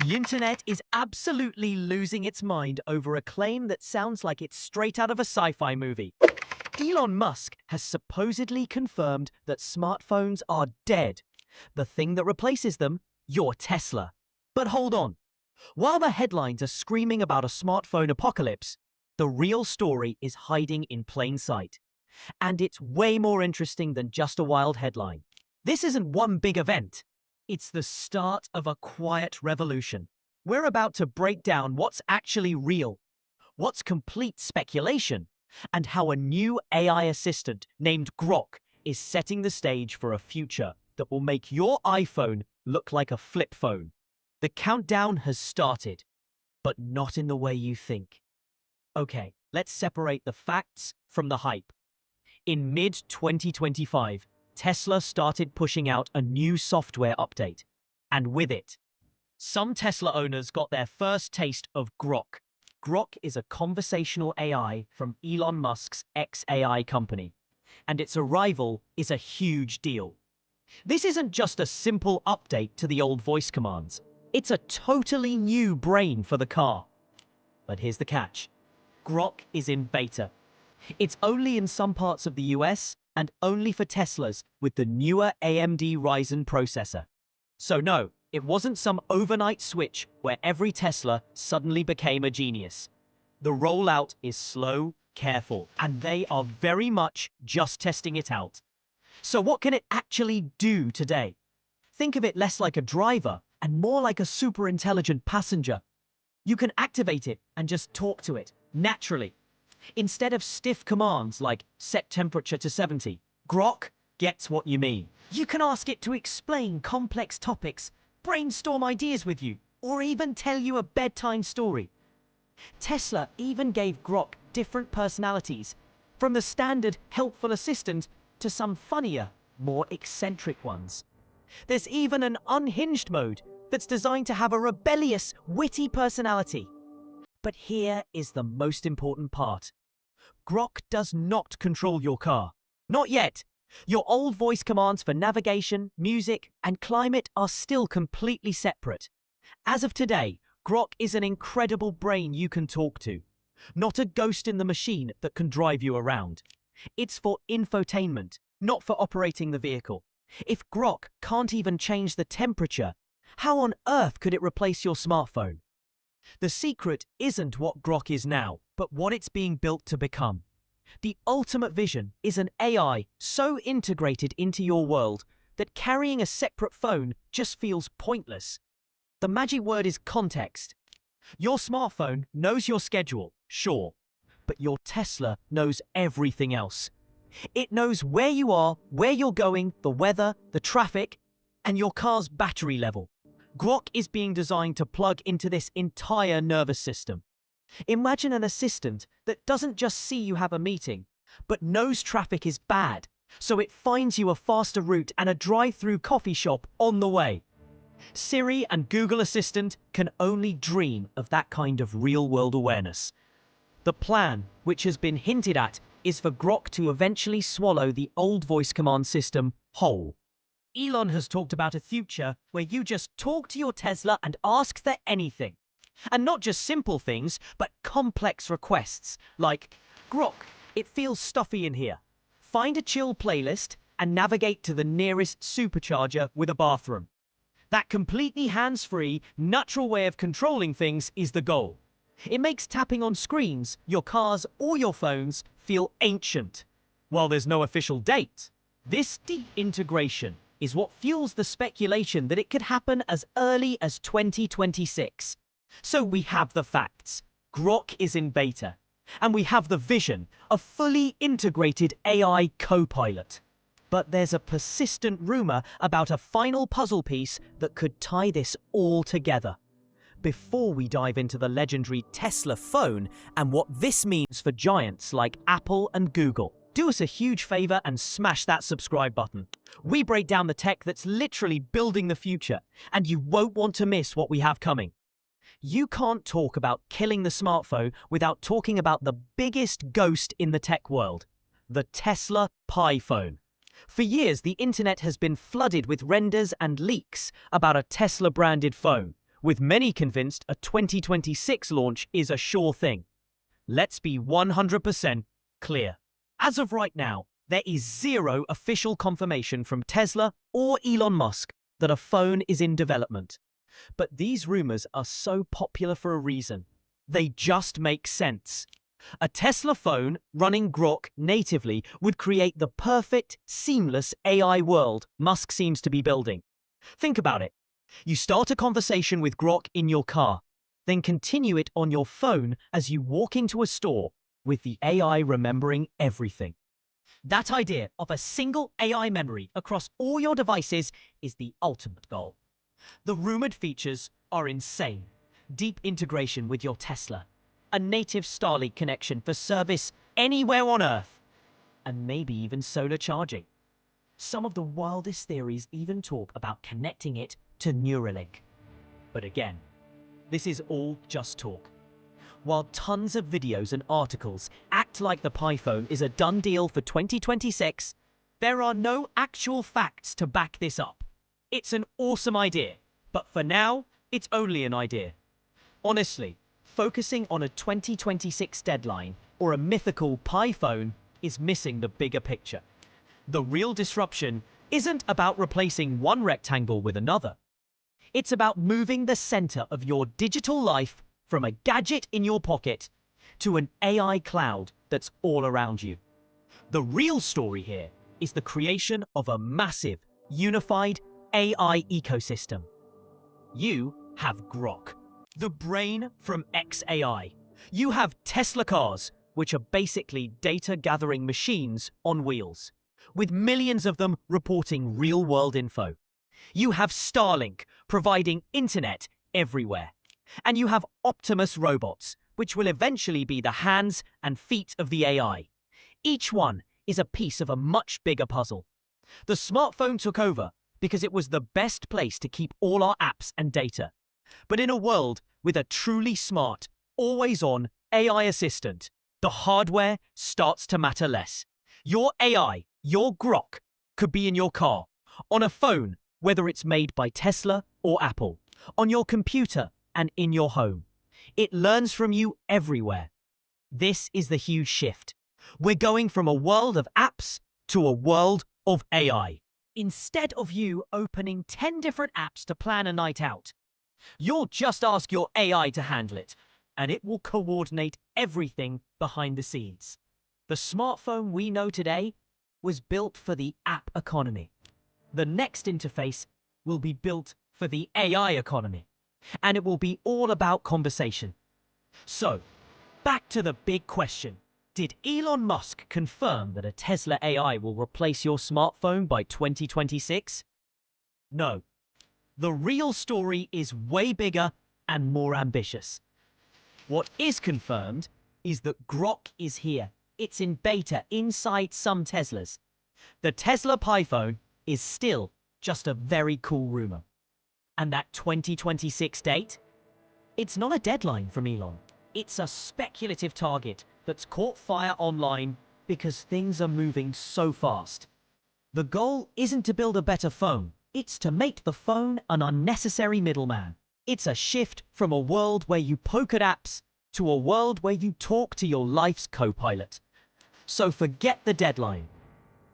The internet is absolutely losing its mind over a claim that sounds like it's straight out of a sci-fi movie. Elon Musk has supposedly confirmed that smartphones are dead. The thing that replaces them, your Tesla. But hold on. While the headlines are screaming about a smartphone apocalypse, the real story is hiding in plain sight. And it's way more interesting than just a wild headline. This isn't one big event. It's the start of a quiet revolution. We're about to break down what's actually real, what's complete speculation, and how a new AI assistant named Grok is setting the stage for a future that will make your iPhone look like a flip phone. The countdown has started, but not in the way you think. Okay, let's separate the facts from the hype. In mid-2025, Tesla started pushing out a new software update, and with it, some Tesla owners got their first taste of Grok. Grok is a conversational AI from Elon Musk's XAI company, and its arrival is a huge deal. This isn't just a simple update to the old voice commands. It's a totally new brain for the car. But here's the catch. Grok is in beta. It's only in some parts of the US and only for Teslas with the newer AMD Ryzen processor. So no, it wasn't some overnight switch where every Tesla suddenly became a genius. The rollout is slow, careful, and they are very much just testing it out. So what can it actually do today? Think of it less like a driver and more like a super intelligent passenger. You can activate it and just talk to it naturally. Instead of stiff commands like set temperature to 70, Grok gets what you mean. You can ask it to explain complex topics, brainstorm ideas with you, or even tell you a bedtime story. Tesla even gave Grok different personalities, from the standard helpful assistant to some funnier, more eccentric ones. There's even an unhinged mode that's designed to have a rebellious, witty personality. But here is the most important part. Grok does not control your car. Not yet. Your old voice commands for navigation, music, and climate are still completely separate. As of today, Grok is an incredible brain you can talk to, not a ghost in the machine that can drive you around. It's for infotainment, not for operating the vehicle. If Grok can't even change the temperature, how on earth could it replace your smartphone? The secret isn't what Grok is now, but what it's being built to become. The ultimate vision is an AI so integrated into your world that carrying a separate phone just feels pointless. The magic word is context. Your smartphone knows your schedule, sure, but your Tesla knows everything else. It knows where you are, where you're going, the weather, the traffic, and your car's battery level. Grok is being designed to plug into this entire nervous system. Imagine an assistant that doesn't just see you have a meeting, but knows traffic is bad, so it finds you a faster route and a drive-through coffee shop on the way. Siri and Google Assistant can only dream of that kind of real-world awareness. The plan, which has been hinted at, is for Grok to eventually swallow the old voice command system whole. Elon has talked about a future where you just talk to your Tesla and ask for anything. And not just simple things, but complex requests, like, Grok, it feels stuffy in here. Find a chill playlist and navigate to the nearest supercharger with a bathroom. That completely hands-free, natural way of controlling things is the goal. It makes tapping on screens, your cars, or your phones feel ancient. While there's no official date, this deep integration is what fuels the speculation that it could happen as early as 2026. So we have the facts. Grok is in beta. And we have the vision, a fully integrated AI co-pilot. But there's a persistent rumor about a final puzzle piece that could tie this all together. Before we dive into the legendary Tesla phone and what this means for giants like Apple and Google, do us a huge favor and smash that subscribe button. We break down the tech that's literally building the future, and you won't want to miss what we have coming. You can't talk about killing the smartphone without talking about the biggest ghost in the tech world, the Tesla Pi phone. For years, the internet has been flooded with renders and leaks about a Tesla-branded phone, with many convinced a 2026 launch is a sure thing. Let's be 100% clear. As of right now, there is zero official confirmation from Tesla or Elon Musk that a phone is in development. But these rumors are so popular for a reason. They just make sense. A Tesla phone running Grok natively would create the perfect, seamless AI world Musk seems to be building. Think about it. You start a conversation with Grok in your car, then continue it on your phone as you walk into a store, with the AI remembering everything. That idea of a single AI memory across all your devices is the ultimate goal. The rumored features are insane. Deep integration with your Tesla, a native Starlink connection for service anywhere on Earth, and maybe even solar charging. Some of the wildest theories even talk about connecting it to Neuralink. But again, this is all just talk. While tons of videos and articles act like the Pi phone is a done deal for 2026, there are no actual facts to back this up. It's an awesome idea, but for now, it's only an idea. Honestly, focusing on a 2026 deadline or a mythical Pi phone is missing the bigger picture. The real disruption isn't about replacing one rectangle with another. It's about moving the center of your digital life from a gadget in your pocket to an AI cloud that's all around you. The real story here is the creation of a massive, unified AI ecosystem. You have Grok, the brain from xAI. You have Tesla cars, which are basically data-gathering machines on wheels, with millions of them reporting real-world info. You have Starlink, providing internet everywhere. And you have Optimus robots, which will eventually be the hands and feet of the AI. Each one is a piece of a much bigger puzzle. The smartphone took over because it was the best place to keep all our apps and data. But in a world with a truly smart, always-on AI assistant, the hardware starts to matter less. Your AI, your Grok, could be in your car, on a phone, whether it's made by Tesla or Apple, on your computer and in your home. It learns from you everywhere. This is the huge shift. We're going from a world of apps to a world of AI. Instead of you opening 10 different apps to plan a night out, you'll just ask your AI to handle it, and it will coordinate everything behind the scenes. The smartphone we know today was built for the app economy. The next interface will be built for the AI economy, and it will be all about conversation. So, back to the big question. Did Elon Musk confirm that a Tesla AI will replace your smartphone by 2026? No. The real story is way bigger and more ambitious. What is confirmed is that Grok is here. It's in beta inside some Teslas. The Tesla Pi phone is still just a very cool rumor. And that 2026 date? It's not a deadline from Elon. It's a speculative target that's caught fire online because things are moving so fast. The goal isn't to build a better phone. It's to make the phone an unnecessary middleman. It's a shift from a world where you poke at apps to a world where you talk to your life's co-pilot. So forget the deadline.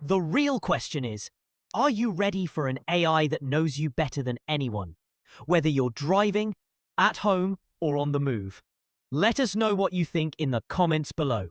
The real question is, are you ready for an AI that knows you better than anyone? Whether you're driving, at home, or on the move. Let us know what you think in the comments below.